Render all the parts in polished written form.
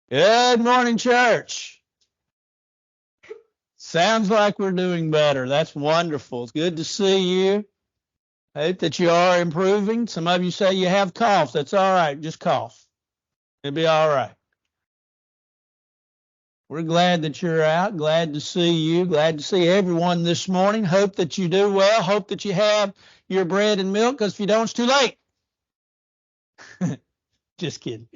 Good morning, church. Sounds like we're doing better. That's wonderful. It's good to see you. I hope that you are improving. Some of you say you have coughs. That's all right. Just cough. It'll be all right. We're glad that you're out. Glad to see you. Glad to see everyone this morning. Hope that you do well. Hope that you have your bread and milk, because if you don't, it's too late. Just kidding.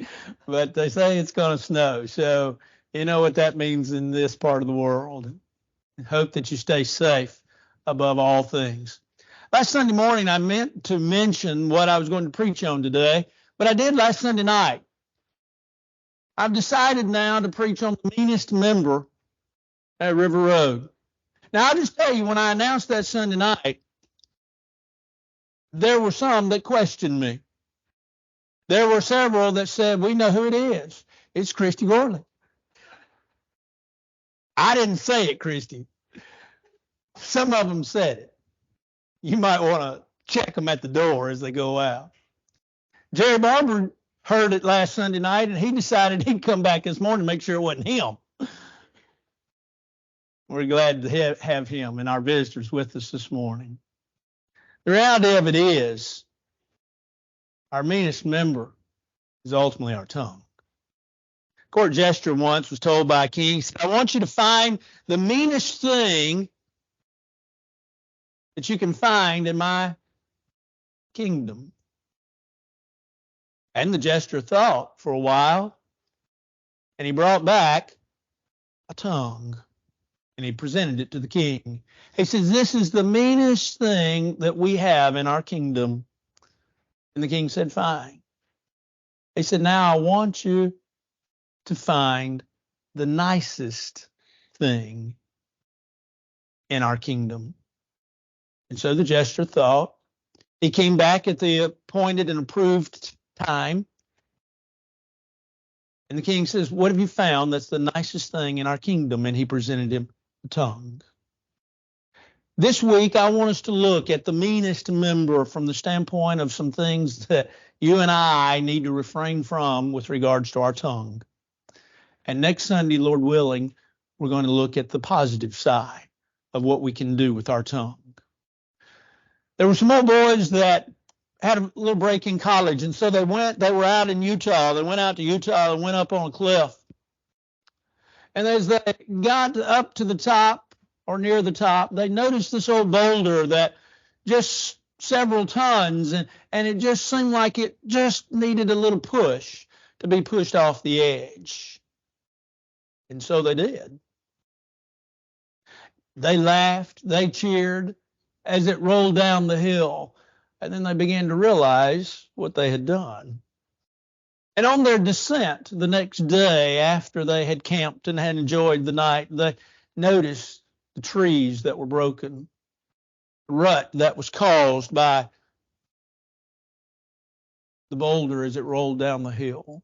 But they say it's going to snow. So you know what that means in this part of the world. Hope that you stay safe above all things. Last Sunday morning, I meant to mention what I was going to preach on today, but I did last Sunday night. I've decided now to preach on the meanest member at River Road. Now, I'll just tell you, when I announced that Sunday night, there were some that questioned me. There were several that said, we know who it is. It's Christy Gorley. I didn't say it, Christy. Some of them said it. You might want to check them at the door as they go out. Jerry Barber heard it last Sunday night, and he decided he'd come back this morning to make sure it wasn't him. We're glad to have him and our visitors with us this morning. The reality of it is, our meanest member is ultimately our tongue. Court jester once was told by a king, he said, I want you to find the meanest thing that you can find in my kingdom. And the jester thought for a while, and he brought back a tongue, and he presented it to the king. He says, this is the meanest thing that we have in our kingdom. And the king said, fine. He said, now I want you to find the nicest thing in our kingdom. And so the jester thought. He came back at the appointed and approved time. And the king says, what have you found that's the nicest thing in our kingdom? And he presented him the tongue. This week, I want us to look at the meanest member from the standpoint of some things that you and I need to refrain from with regards to our tongue. And next Sunday, Lord willing, we're going to look at the positive side of what we can do with our tongue. There were some old boys that had a little break in college, and so they were out in Utah. They went out to Utah and went up on a cliff. And as they got up to the top or near the top, they noticed this old boulder that just several tons, and it just seemed like it just needed a little push to be pushed off the edge. And so they did. They laughed, they cheered as it rolled down the hill, and then they began to realize what they had done. And on their descent the next day, after they had camped and had enjoyed the night, they noticed the trees that were broken, the rut that was caused by the boulder as it rolled down the hill,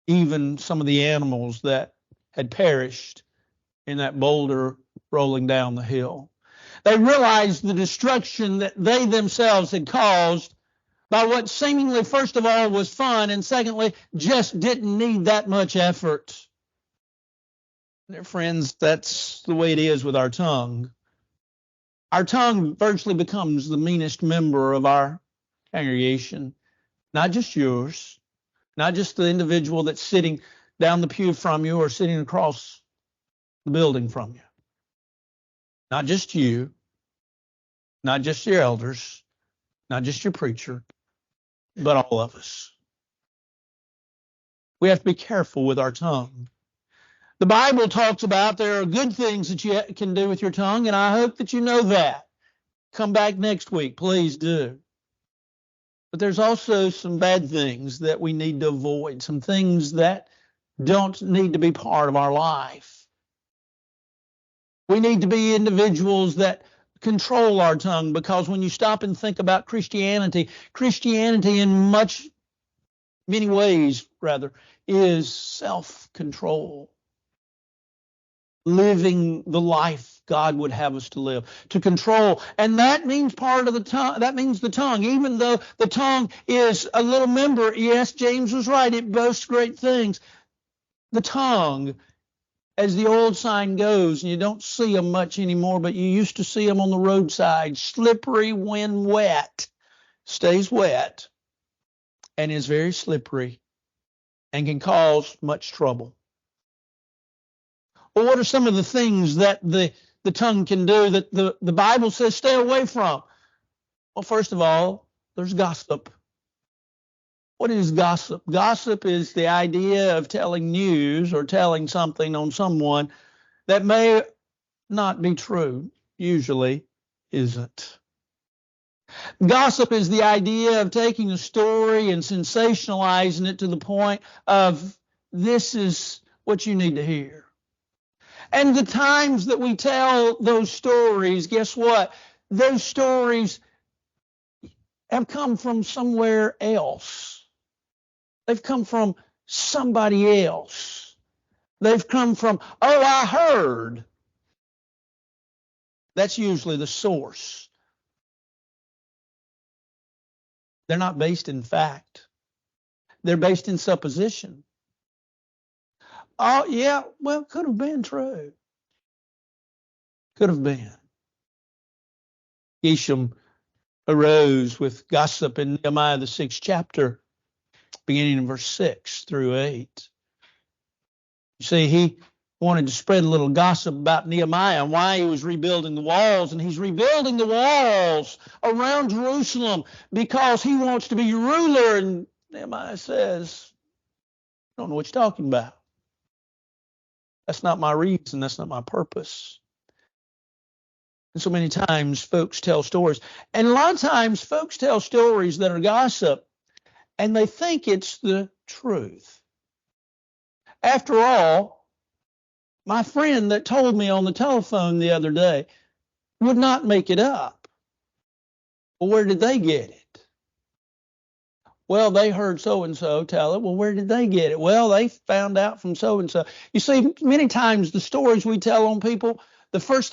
even some of the animals that had perished in that boulder rolling down the hill. They realized the destruction that they themselves had caused by what seemingly, first of all, was fun, and secondly, just didn't need that much effort. Dear friends, that's the way it is with our tongue. Our tongue virtually becomes the meanest member of our congregation, not just yours, not just the individual that's sitting down the pew from you or sitting across the building from you. Not just you, not just your elders, not just your preacher, but all of us. We have to be careful with our tongue. The Bible talks about there are good things that you can do with your tongue, and I hope that you know that. Come back next week, please do. But there's also some bad things that we need to avoid, some things that don't need to be part of our life. We need to be individuals that control our tongue, because when you stop and think about Christianity in many ways is self-control. Living the life God would have us to live, to control. And that means part of the tongue. That means the tongue. Even though the tongue is a little member, yes, James was right, it boasts great things. The tongue, as the old sign goes, and you don't see them much anymore, but you used to see them on the roadside, slippery when wet, stays wet, and is very slippery and can cause much trouble. Well, what are some of the things that the tongue can do that the Bible says stay away from? Well, first of all, there's gossip. What is gossip? Gossip is the idea of telling news or telling something on someone that may not be true, usually isn't. Gossip is the idea of taking a story and sensationalizing it to the point of this is what you need to hear. And the times that we tell those stories, guess what? Those stories have come from somewhere else. They've come from somebody else. They've come from, oh, I heard. That's usually the source. They're not based in fact. They're based in supposition. Oh, yeah, well, could have been true. Could have been. Geshem arose with gossip in Nehemiah, the 6th chapter, beginning in verse 6 through 8. You see, he wanted to spread a little gossip about Nehemiah and why he was rebuilding the walls. And he's rebuilding the walls around Jerusalem because he wants to be ruler. And Nehemiah says, I don't know what you're talking about. That's not my reason. That's not my purpose. And so many times folks tell stories. And a lot of times folks tell stories that are gossip and they think it's the truth. After all, my friend that told me on the telephone the other day would not make it up. Well, where did they get it? Well, they heard so-and-so tell it. Well, where did they get it? Well, they found out from so-and-so. You see, many times the stories we tell on people, the first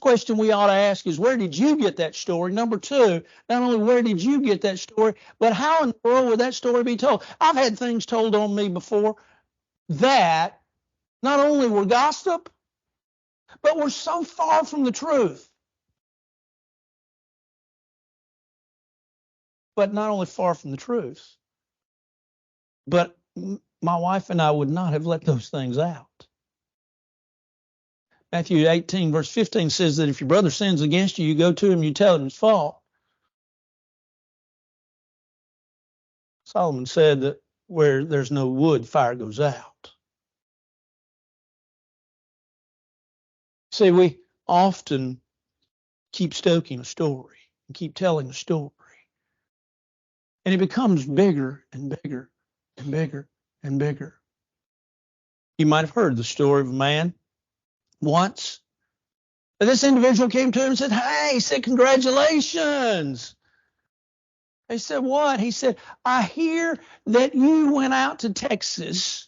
question we ought to ask is, where did you get that story? Number two, not only where did you get that story, but how in the world would that story be told? I've had things told on me before that not only were gossip, but were so far from the truth. But not only far from the truth, but my wife and I would not have let those things out. Matthew 18, verse 15 says that if your brother sins against you, you go to him, you tell him his fault. Solomon said that where there's no wood, fire goes out. See, we often keep stoking a story and keep telling a story. And it becomes bigger and bigger and bigger and bigger. You might have heard the story of a man once. This individual came to him and said, hey, he said, congratulations. He said, what? He said, I hear that you went out to Texas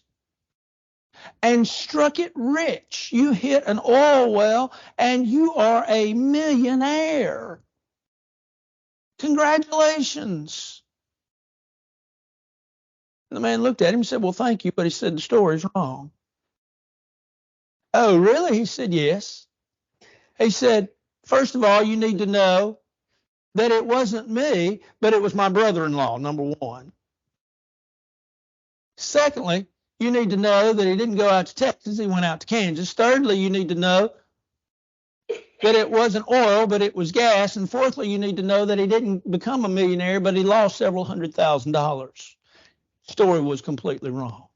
and struck it rich. You hit an oil well and you are a millionaire. Congratulations. And the man looked at him and said, well, thank you. But he said, the story's wrong. Oh, really? He said, yes. He said, first of all, you need to know that it wasn't me, but it was my brother-in-law, number one. Secondly, you need to know that he didn't go out to Texas, he went out to Kansas. Thirdly, you need to know that it wasn't oil, but it was gas. And fourthly, you need to know that he didn't become a millionaire, but he lost several $100,000. Story was completely wrong.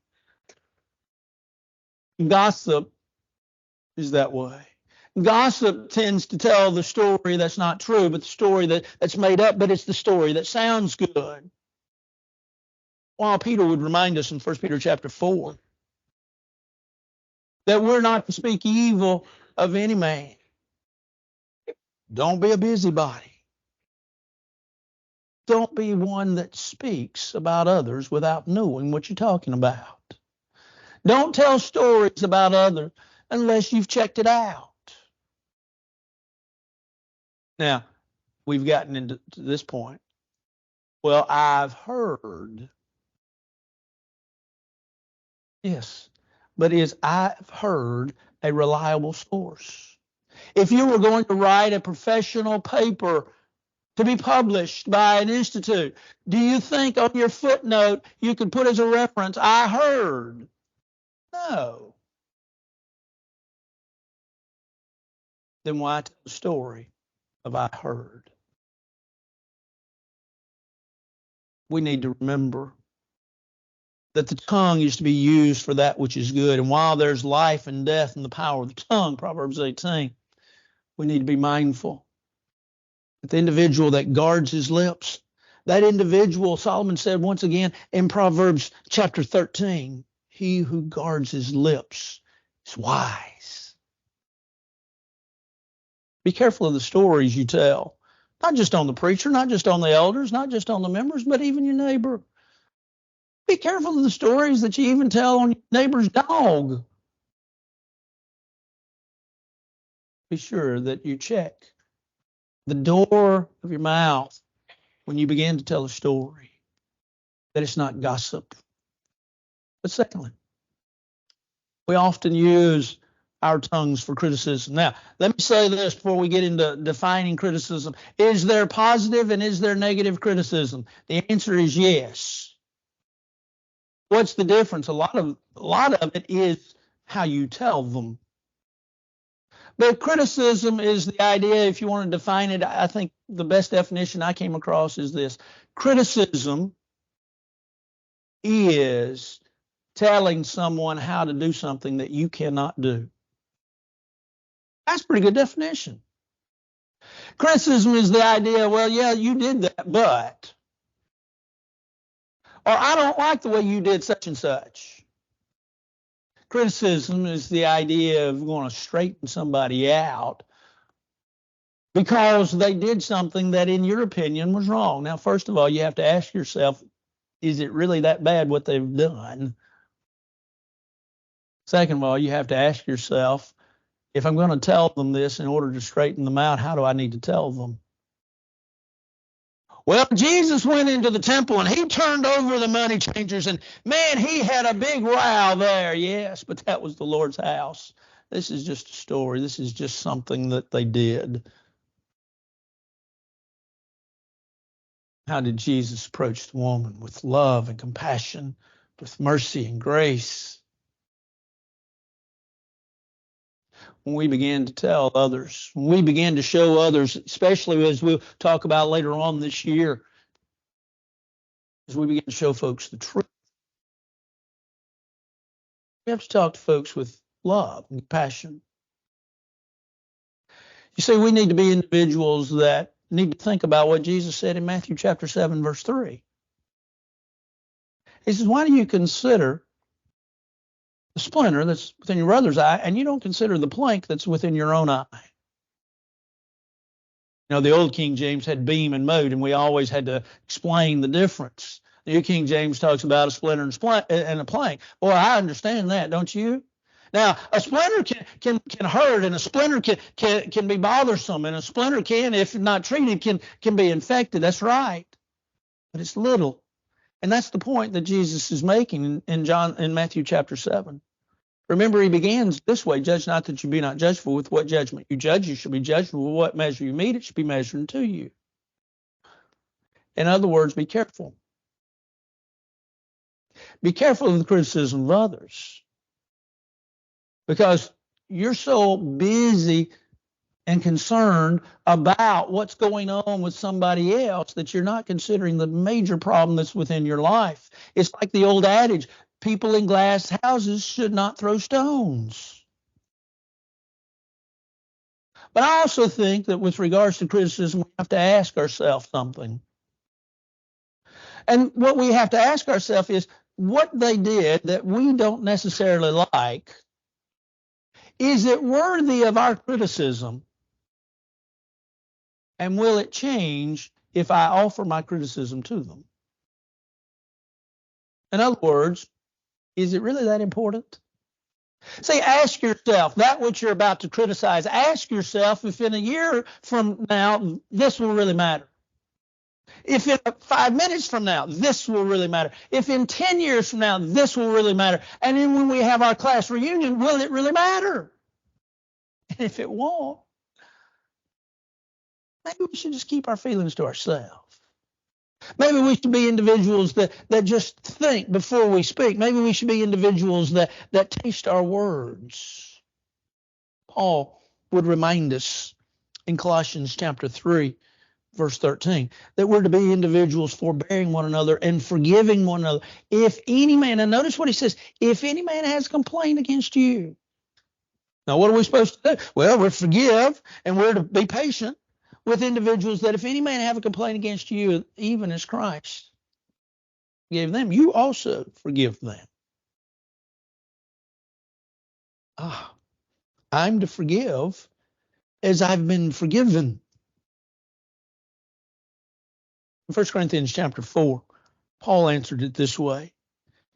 Gossip is that way. Gossip tends to tell the story that's not true, but the story that's made up, but it's the story that sounds good. While Peter would remind us in 1 Peter chapter 4 that we're not to speak evil of any man. Don't be a busybody. Don't be one that speaks about others without knowing what you're talking about. Don't tell stories about others unless you've checked it out. Now, we've gotten into this point. Well, I've heard. Yes, but is I've heard a reliable source. If you were going to write a professional paper to be published by an institute, do you think on your footnote you could put as a reference, I heard? No. Then why tell the story of I heard? We need to remember that the tongue is to be used for that which is good. And while there's life and death in the power of the tongue, Proverbs 18, we need to be mindful that the individual that guards his lips, that individual, Solomon said once again in Proverbs chapter 13, he who guards his lips is wise. Be careful of the stories you tell, not just on the preacher, not just on the elders, not just on the members, but even your neighbor. Be careful of the stories that you even tell on your neighbor's dog. Be sure that you check the door of your mouth when you begin to tell a story, that it's not gossip. But secondly, we often use our tongues for criticism. Now, let me say this before we get into defining criticism. Is there positive and is there negative criticism? The answer is yes. What's the difference? A lot of it is how you tell them. But criticism is the idea, if you want to define it, I think the best definition I came across is this. Criticism is telling someone how to do something that you cannot do. That's a pretty good definition. Criticism is the idea, well, yeah, you did that, but, or I don't like the way you did such and such. Criticism is the idea of going to straighten somebody out because they did something that, in your opinion, was wrong. Now, first of all, you have to ask yourself, is it really that bad what they've done? Second of all, you have to ask yourself, if I'm going to tell them this in order to straighten them out, how do I need to tell them? Well, Jesus went into the temple and he turned over the money changers, and man, he had a big row there. Yes, but that was the Lord's house. This is just a story. This is just something that they did. How did Jesus approach the woman? With love and compassion, with mercy and grace. When we began to tell others, when we began to show others, especially as we'll talk about later on this year, as we begin to show folks the truth, we have to talk to folks with love and compassion. You see, we need to be individuals that need to think about what Jesus said in Matthew chapter 7, verse 3. He says, why do you consider the splinter that's within your brother's eye, and you don't consider the plank that's within your own eye? You know, the old King James had beam and mote, and we always had to explain the difference. The New King James talks about a splinter and a plank. Boy, I understand that, don't you? Now, a splinter can hurt, and a splinter can be bothersome, and a splinter can, if not treated, can be infected. That's right. But it's little. And that's the point that Jesus is making in Matthew chapter 7. Remember, he begins this way, judge not that you be not judged, for with what judgment you judge, you shall be judged. With what measure you meet, it should be measured to you. In other words, be careful. Be careful of the criticism of others, because you're so busy and concerned about what's going on with somebody else that you're not considering the major problem that's within your life. It's like the old adage, people in glass houses should not throw stones. But I also think that with regards to criticism, we have to ask ourselves something. And what we have to ask ourselves is, what they did that we don't necessarily like, is it worthy of our criticism? And will it change if I offer my criticism to them? In other words, is it really that important? See, ask yourself, that which you're about to criticize, ask yourself if in a year from now, this will really matter. If in 5 minutes from now, this will really matter. If in 10 years from now, this will really matter. And then when we have our class reunion, will it really matter? And if it won't, maybe we should just keep our feelings to ourselves. Maybe we should be individuals that just think before we speak. Maybe we should be individuals that taste our words. Paul would remind us in Colossians chapter 3, verse 13, that we're to be individuals forbearing one another and forgiving one another. If any man, and notice what he says, if any man has a complaint against you. Now, what are we supposed to do? Well, we're to forgive, and we're to be patient with individuals that if any man have a complaint against you, even as Christ gave them, you also forgive them. I'm to forgive as I've been forgiven. In 1 Corinthians chapter 4, Paul answered it this way.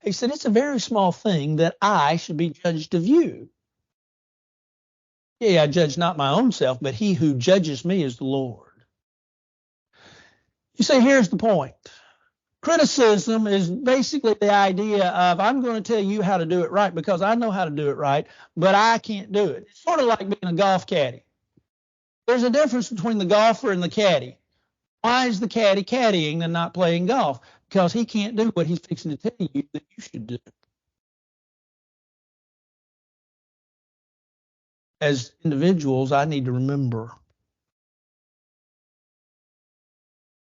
He said, it's a very small thing that I should be judged of you. Yeah, I judge not my own self, but he who judges me is the Lord. You see, here's the point. Criticism is basically the idea of I'm going to tell you how to do it right because I know how to do it right, but I can't do it. It's sort of like being a golf caddy. There's a difference between the golfer and the caddy. Why is the caddy caddying and not playing golf? Because he can't do what he's fixing to tell you that you should do. As individuals, I need to remember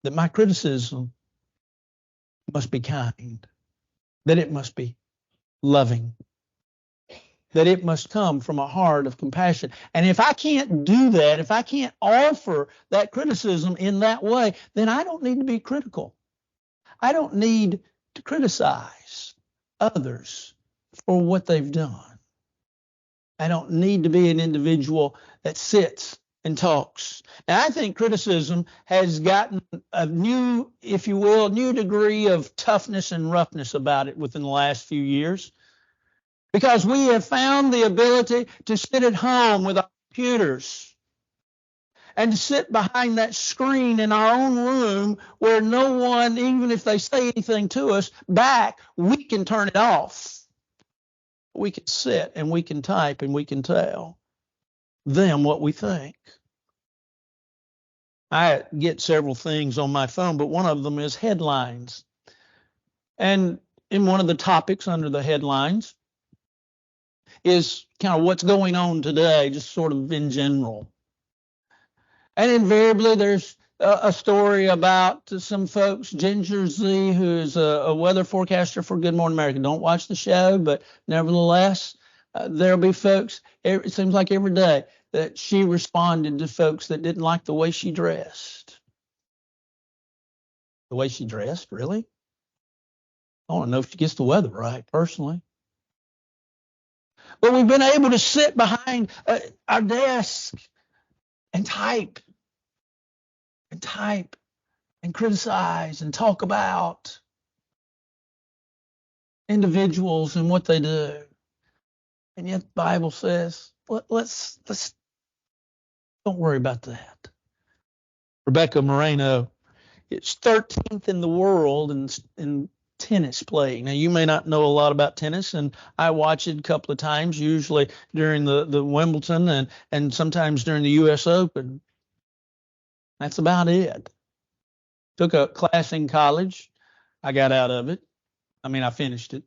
that my criticism must be kind, that it must be loving, that it must come from a heart of compassion. And if I can't do that, if I can't offer that criticism in that way, then I don't need to be critical. I don't need to criticize others for what they've done. I don't need to be an individual that sits and talks. And I think criticism has gotten a new, if you will, new degree of toughness and roughness about it within the last few years. Because we have found the ability to sit at home with our computers and to sit behind that screen in our own room where no one, even if they say anything to us back, we can turn it off. We can sit and we can type and we can tell them what we think. I get several things on my phone, but one of them is headlines. And in one of the topics under the headlines is kind of what's going on today, just sort of in general. And invariably there's a story about some folks, Ginger Z, who is a weather forecaster for Good Morning America. Don't watch the show, but nevertheless, there'll be folks, it seems like every day, that she responded to folks that didn't like the way she dressed. The way she dressed, really? I want to know if she gets the weather right, personally. But we've been able to sit behind our desk and type and criticize and talk about individuals and what they do. And yet the Bible says, let's don't worry about that. Rebecca Moreno is 13th in the world in tennis playing. Now, you may not know a lot about tennis, and I watch it a couple of times, usually during the Wimbledon and sometimes during the U.S. Open. That's about it. Took a class in college. I got out of it. I finished it.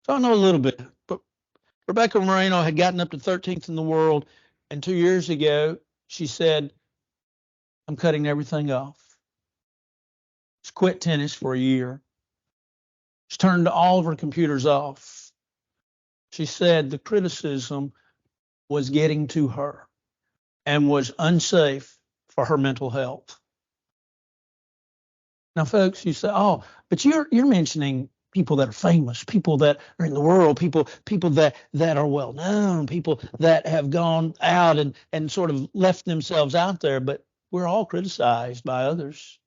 So I know a little bit. But Rebecca Moreno had gotten up to 13th in the world, and 2 years ago, she said, I'm cutting everything off. She quit tennis for a year. She turned all of her computers off. She said the criticism was getting to her and was unsafe for her mental health. Now, folks, you say, oh, but you're mentioning people that are famous, people that are in the world, people that are well known, people that have gone out and sort of left themselves out there, but we're all criticized by others.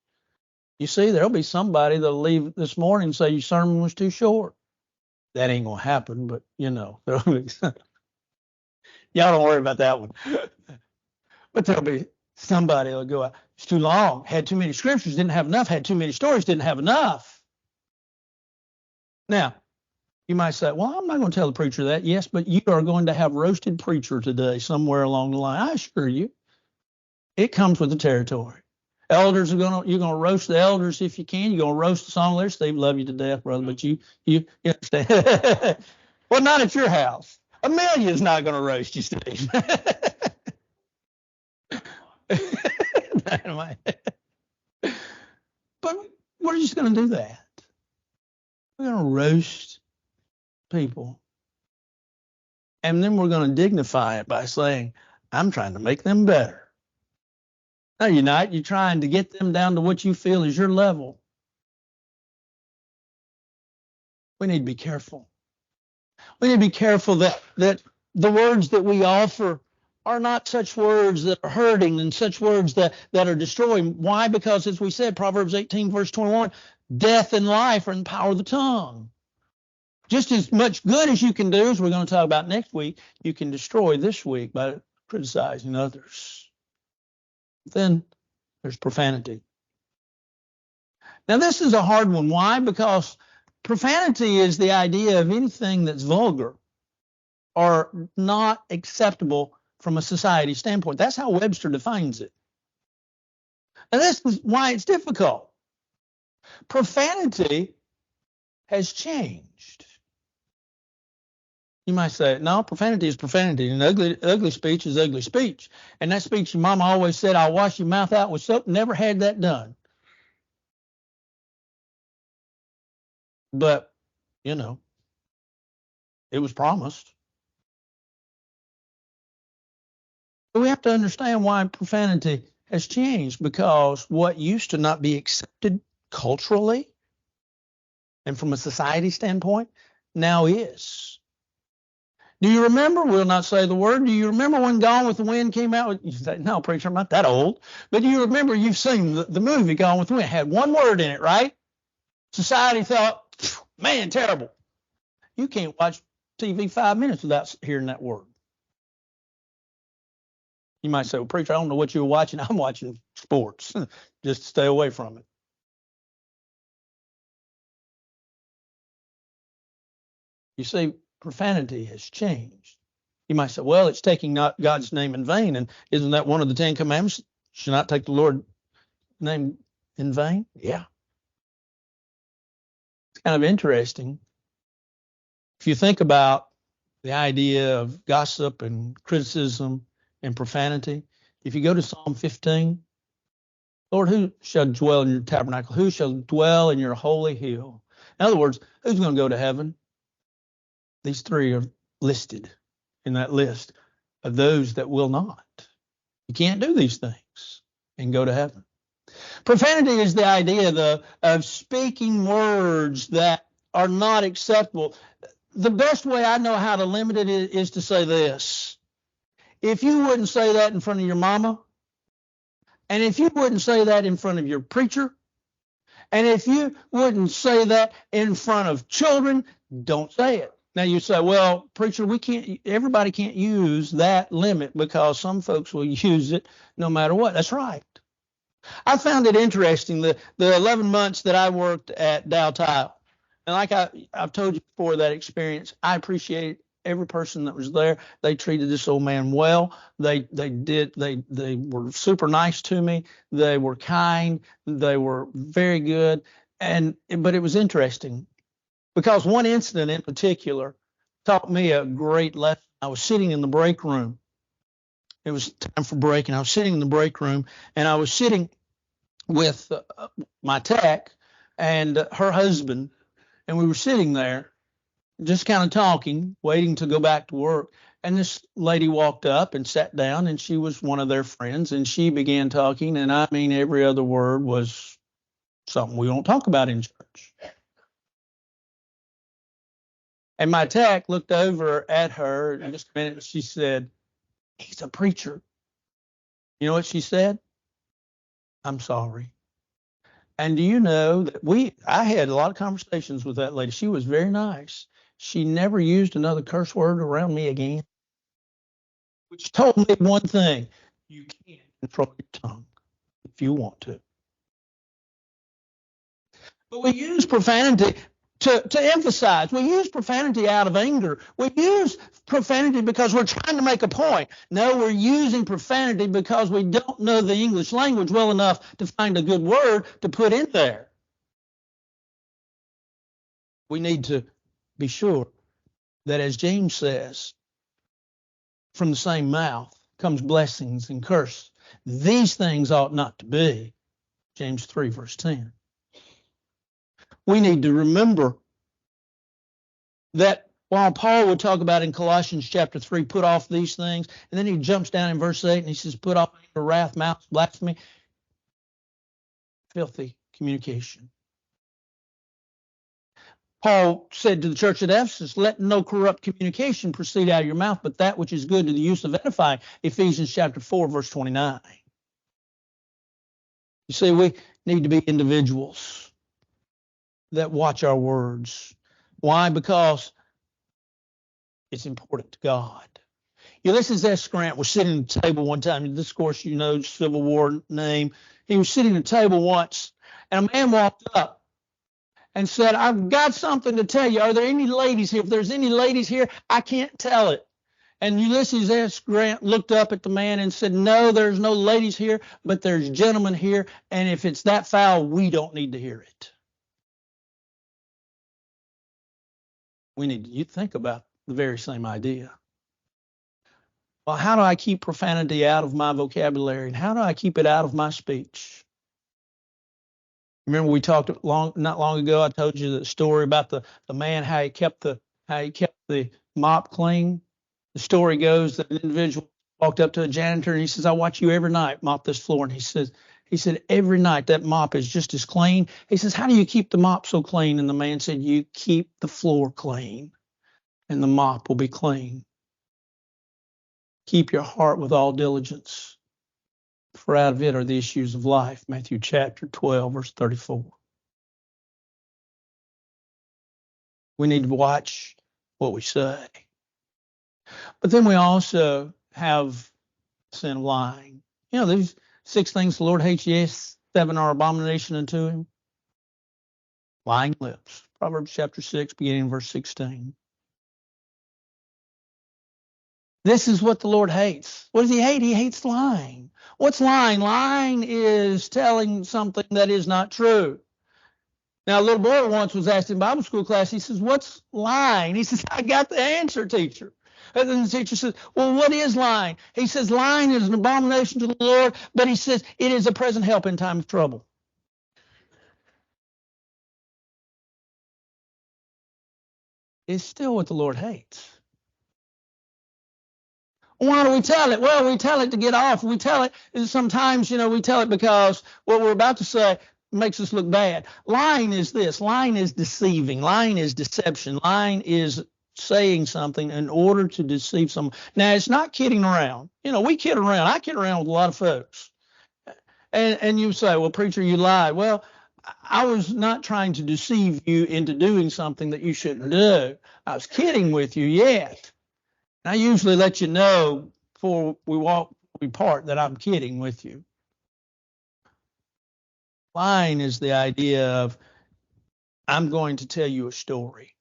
You see, there'll be somebody that'll leave this morning and say your sermon was too short. That ain't gonna happen, but y'all don't worry about that one. But there'll be somebody that'll go out. It's too long. Had too many scriptures, didn't have enough. Had too many stories, didn't have enough. Now, you might say, well, I'm not going to tell the preacher that. Yes, but you are going to have roasted preacher today somewhere along the line. I assure you. It comes with the territory. Elders you're going to roast the elders if you can. You're going to roast the song leader. Steve, love you to death, brother, but you understand. Well, not at your house. Amelia's not going to roast you, Steve. But we're just going to do that. We're going to roast people. And then we're going to dignify it by saying, I'm trying to make them better. No, you're not. You're trying to get them down to what you feel is your level. We need to be careful. We need to be careful that the words that we offer are not such words that are hurting and such words that are destroying. Why? Because, as we said, Proverbs 18, verse 21, death and life are in the power of the tongue. Just as much good as you can do, as we're going to talk about next week, you can destroy this week by criticizing others. Then there's profanity. Now, this is a hard one. Why? Because profanity is the idea of anything that's vulgar or not acceptable from a society standpoint. That's how Webster defines it. And this is why it's difficult. Profanity has changed. You might say, no, profanity is profanity, and ugly speech is ugly speech. And that speech, your mama always said, I'll wash your mouth out with soap. Never had that done. But, it was promised. But we have to understand why profanity has changed, because what used to not be accepted culturally and from a society standpoint now is. Do you remember? We'll not say the word. Do you remember when Gone with the Wind came out? You say, no, preacher, I'm not that old. But do you remember, you've seen the movie Gone with the Wind? It had one word in it, right? Society thought, man, terrible. You can't watch TV 5 minutes without hearing that word. You might say, well, preacher, I don't know what you were watching. I'm watching sports. Just stay away from it. You see, profanity has changed. You might say, well, it's taking not God's name in vain. And isn't that one of the 10 Commandments? Should not take the Lord's name in vain? Yeah. It's kind of interesting. If you think about the idea of gossip and criticism and profanity, if you go to Psalm 15, Lord, who shall dwell in your tabernacle? Who shall dwell in your holy hill? In other words, who's going to go to heaven? These three are listed in that list of those that will not. You can't do these things and go to heaven. Profanity is the idea of speaking words that are not acceptable. The best way I know how to limit it is to say this. If you wouldn't say that in front of your mama, and if you wouldn't say that in front of your preacher, and if you wouldn't say that in front of children, don't say it. Now you say, well, preacher, everybody can't use that limit because some folks will use it no matter what. That's right. I found it interesting, the 11 months that I worked at Dow Tile. And like I've told you before, that experience, I appreciate every person that was there. They treated this old man well. They were super nice to me. They were kind. They were very good. But it was interesting, because one incident in particular taught me a great lesson. I was sitting in the break room. It was time for break, and I was sitting in the break room, and I was sitting with my tech and her husband, and we were sitting there just kind of talking, waiting to go back to work. And this lady walked up and sat down, and she was one of their friends, and she began talking, and I mean, every other word was something we don't talk about in church. And my tech looked over at her in just a minute, and she said, he's a preacher. You know what she said? I'm sorry. And do you know that I had a lot of conversations with that lady. She was very nice. She never used another curse word around me again, which told me one thing: you can't control your tongue. if you want to. But we use profanity to emphasize. We use profanity out of anger. We use profanity because we're trying to make a point. No, we're using profanity because we don't know the English language well enough to find a good word to put in there. We need to be sure that, as James says, from the same mouth comes blessings and curse. These things ought not to be. James 3, verse 10. We need to remember that while Paul would talk about in Colossians chapter 3, put off these things, and then he jumps down in verse 8 and he says, put off anger, wrath, malice, blasphemy, filthy communication. Paul said to the church at Ephesus, let no corrupt communication proceed out of your mouth, but that which is good to the use of edifying. Ephesians chapter 4, verse 29. You see, we need to be individuals that watch our words. Why? Because it's important to God. Ulysses S. Grant was sitting at the table one time. This, of course, you know, Civil War name. He was sitting at the table once, and a man walked up and said, I've got something to tell you. Are there any ladies here? If there's any ladies here, I can't tell it. And Ulysses S. Grant looked up at the man and said, no, there's no ladies here, but there's gentlemen here. And if it's that foul, we don't need to hear it. We need to think about the very same idea. Well, how do I keep profanity out of my vocabulary? And how do I keep it out of my speech? Remember we talked not long ago, I told you the story about the man, how he kept the mop clean. The story goes that an individual walked up to a janitor and he says, I watch you every night mop this floor. And he said, every night that mop is just as clean. He says, how do you keep the mop so clean? And the man said, you keep the floor clean and the mop will be clean. Keep your heart with all diligence, for out of it are the issues of life. Matthew chapter 12, verse 34. We need to watch what we say. But then we also have sin of lying. You know, these 6 things the Lord hates, yes, 7 are abomination unto him. Lying lips. Proverbs chapter 6, beginning in verse 16. This is what the Lord hates. What does he hate? He hates lying. What's lying? Lying is telling something that is not true. Now, a little boy once was asked in Bible school class, he says, what's lying? He says, I got the answer, teacher. And then the teacher says, well, what is lying? He says, lying is an abomination to the Lord, but he says, it is a present help in time of trouble. It's still what the Lord hates. Why do we tell it? Well, we tell it to get off. We tell it, and sometimes, we tell it because what we're about to say makes us look bad. Lying is this. Lying is deceiving. Lying is deception. Lying is saying something in order to deceive someone. Now, it's not kidding around. We kid around. I kid around with a lot of folks. And you say, well, preacher, you lied. Well, I was not trying to deceive you into doing something that you shouldn't do. I was kidding with you, yes. I usually let you know before we part that I'm kidding with you. Lying is the idea of I'm going to tell you a story.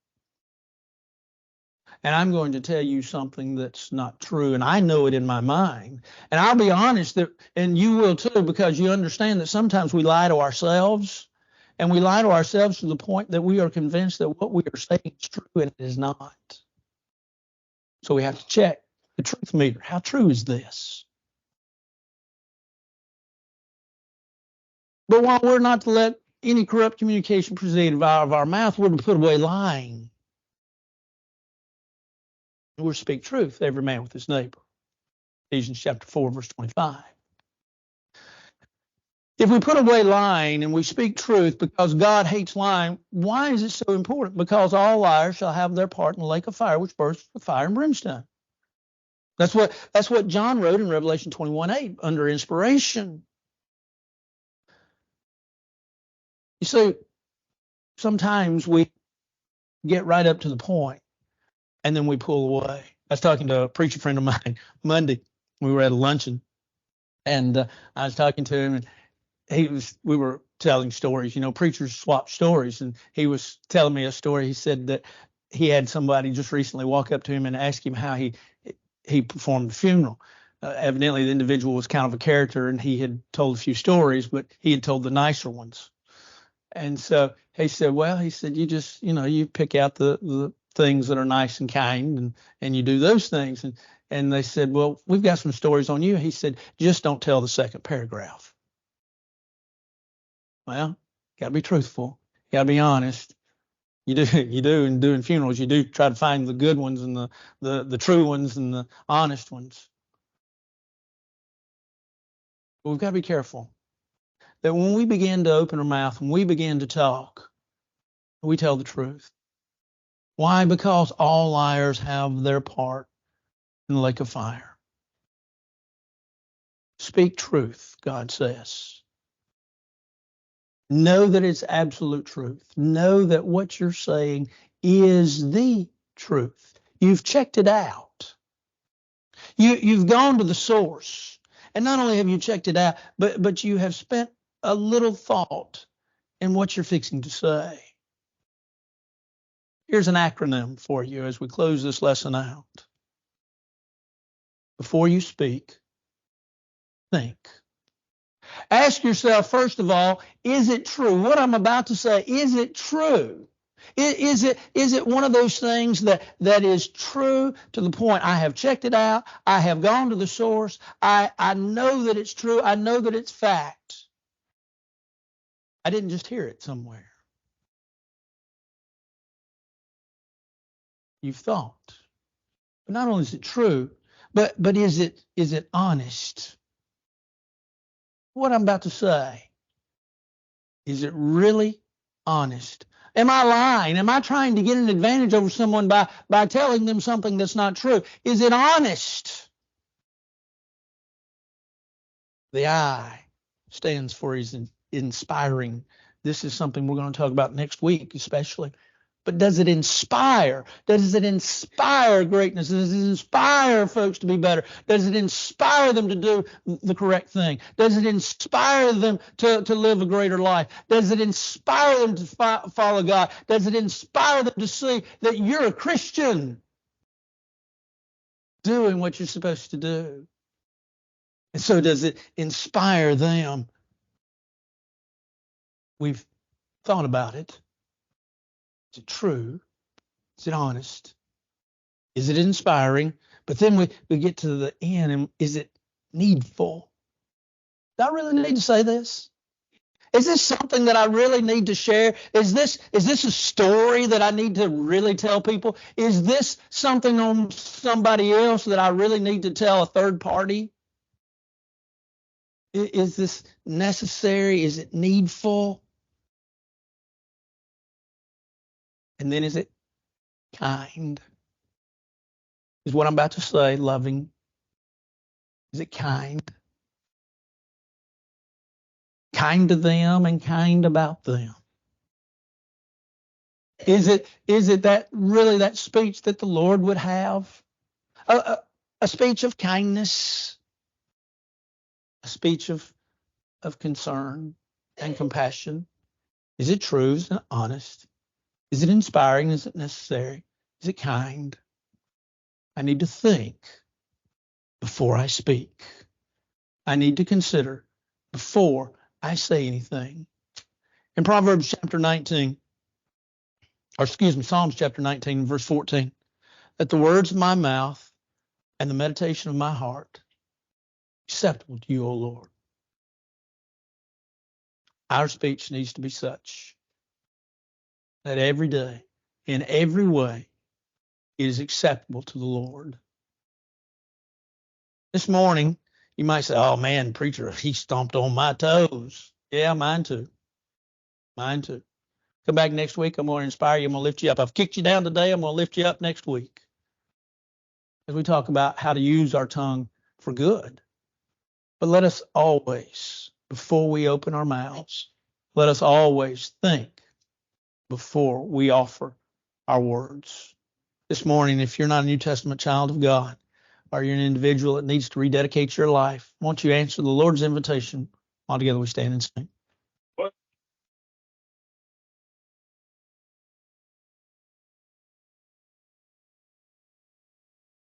And I'm going to tell you something that's not true. And I know it in my mind. And I'll be honest, and you will too, because you understand that sometimes we lie to ourselves. And we lie to ourselves to the point that we are convinced that what we are saying is true and it is not. So we have to check the truth meter. How true is this? But while we're not to let any corrupt communication proceed out of our mouth, we're to put away lying. We're to speak truth, every man with his neighbor. Ephesians chapter 4, verse 25. If we put away lying and we speak truth because God hates lying, why is it so important? Because all liars shall have their part in the lake of fire, which bursts with fire and brimstone. That's what John wrote in Revelation 21:8 under inspiration. You see, sometimes we get right up to the point and then we pull away. I was talking to a preacher friend of mine Monday. We were at a luncheon and I was talking to him we were telling stories, preachers swap stories, and he was telling me a story. He said that he had somebody just recently walk up to him and ask him how he performed the funeral. Evidently the individual was kind of a character, and he had told a few stories, but he had told the nicer ones. And so he said, well, you just, you pick out the things that are nice and kind, and you do those things. And they said, well, we've got some stories on you. He said, just don't tell the second paragraph. Well, got to be truthful. Got to be honest. You do in doing funerals, you do try to find the good ones and the true ones and the honest ones. But we've got to be careful that when we begin to open our mouth, when we begin to talk, we tell the truth. Why? Because all liars have their part in the lake of fire. Speak truth, God says. Know that it's absolute truth. Know that what you're saying is the truth. You've checked it out. You've gone to the source. And not only have you checked it out, but you have spent a little thought in what you're fixing to say. Here's an acronym for you as we close this lesson out. Before you speak, think. Ask yourself, first of all, is it true? What I'm about to say, is it true? Is it one of those things that is true to the point I have checked it out, I have gone to the source, I know that it's true, I know that it's fact. I didn't just hear it somewhere. You've thought. But not only is it true, but is it honest? What I'm about to say, is it really honest? Am I lying? Am I trying to get an advantage over someone by telling them something that's not true? Is it honest? The I stands for is inspiring. This is something we're going to talk about next week, especially. But does it inspire? Does it inspire greatness? Does it inspire folks to be better? Does it inspire them to do the correct thing? Does it inspire them to live a greater life? Does it inspire them to follow God? Does it inspire them to see that you're a Christian doing what you're supposed to do? And so does it inspire them? We've thought about it. Is it true? Is it honest? Is it inspiring? But then we get to the end, and is it needful? Do I really need to say this? Is this something that I really need to share? Is this a story that I need to really tell people? Is this something on somebody else that I really need to tell a third party? Is this necessary? Is it needful? And then is it kind? Is what I'm about to say loving? Is it kind? Kind to them and kind about them? Is it that really that speech that the Lord would have? A speech of kindness, a speech of concern and compassion? Is it true? Is it honest? Is it inspiring? Is it necessary? Is it kind? I need to think before I speak. I need to consider before I say anything. In Proverbs chapter 19, Psalms chapter 19, verse 14, that the words of my mouth and the meditation of my heart acceptable to you, O Lord. Our speech needs to be such that every day, in every way, it is acceptable to the Lord. This morning, you might say, oh man, preacher, he stomped on my toes. Yeah, mine too. Mine too. Come back next week. I'm going to inspire you. I'm going to lift you up. I've kicked you down today. I'm going to lift you up next week. As we talk about how to use our tongue for good. But let us always, before we open our mouths, let us always think before we offer our words. This morning, if you're not a New Testament child of God, or you're an individual that needs to rededicate your life, won't you answer the Lord's invitation All together we stand and sing.